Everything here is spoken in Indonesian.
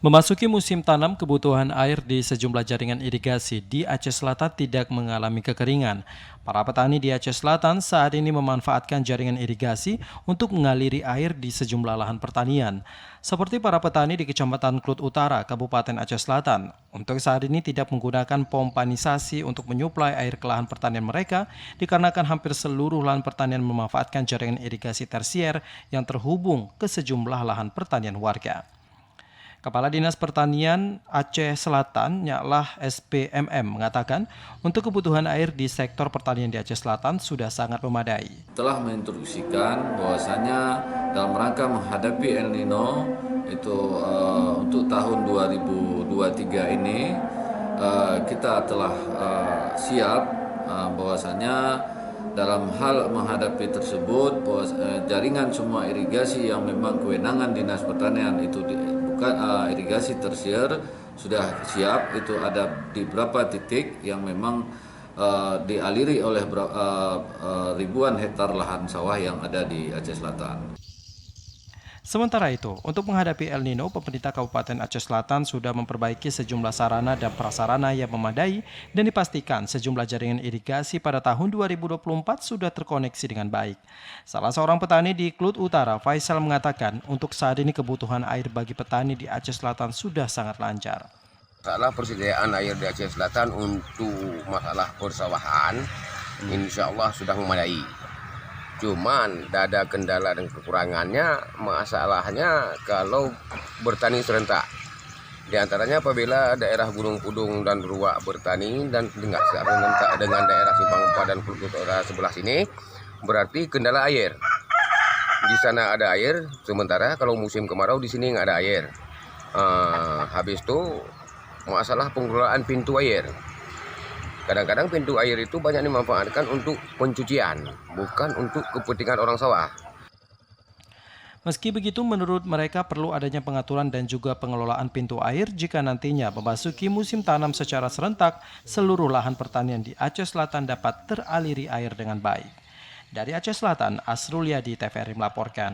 Memasuki musim tanam, kebutuhan air di sejumlah jaringan irigasi di Aceh Selatan tidak mengalami kekeringan. Para petani di Aceh Selatan saat ini memanfaatkan jaringan irigasi untuk mengaliri air di sejumlah lahan pertanian. Seperti para petani di Kecamatan Klut Utara, Kabupaten Aceh Selatan. Untuk saat ini tidak menggunakan pompanisasi untuk menyuplai air ke lahan pertanian mereka, dikarenakan hampir seluruh lahan pertanian memanfaatkan jaringan irigasi tersier yang terhubung ke sejumlah lahan pertanian warga. Kepala Dinas Pertanian Aceh Selatan, Nyaklah SPMM, mengatakan untuk kebutuhan air di sektor pertanian di Aceh Selatan sudah sangat memadai. Telah menginstruksikan bahwasanya dalam rangka menghadapi El Nino itu untuk tahun 2023 ini kita telah siap bahwasanya dalam hal menghadapi tersebut bahwa jaringan semua irigasi yang memang kewenangan Dinas Pertanian itu bukan irigasi tersier sudah siap. Itu ada di beberapa titik yang memang dialiri oleh ribuan hektar lahan sawah yang ada di Aceh Selatan. Sementara itu, untuk menghadapi El Nino, pemerintah Kabupaten Aceh Selatan sudah memperbaiki sejumlah sarana dan prasarana yang memadai dan dipastikan sejumlah jaringan irigasi pada tahun 2024 sudah terkoneksi dengan baik. Salah seorang petani di Klut Utara, Faisal, mengatakan untuk saat ini kebutuhan air bagi petani di Aceh Selatan sudah sangat lancar. Masalah persediaan air di Aceh Selatan untuk masalah persawahan, insya Allah sudah memadai. Cuman ada kendala dan kekurangannya, masalahnya kalau bertani serentak. Di antaranya apabila daerah Gunung Pudung dan Ruak bertani dan tidak serentak dengan daerah Simpang Empat dan Klut Utara sebelah sini, berarti kendala air. Di sana ada air, sementara kalau musim kemarau di sini nggak ada air. Habis itu masalah pengelolaan pintu air. Kadang-kadang pintu air itu banyak dimanfaatkan untuk pencucian, bukan untuk kepentingan orang sawah. Meski begitu, menurut mereka perlu adanya pengaturan dan juga pengelolaan pintu air jika nantinya memasuki musim tanam secara serentak, seluruh lahan pertanian di Aceh Selatan dapat teraliri air dengan baik. Dari Aceh Selatan, Asrul Yadi, TVRI melaporkan.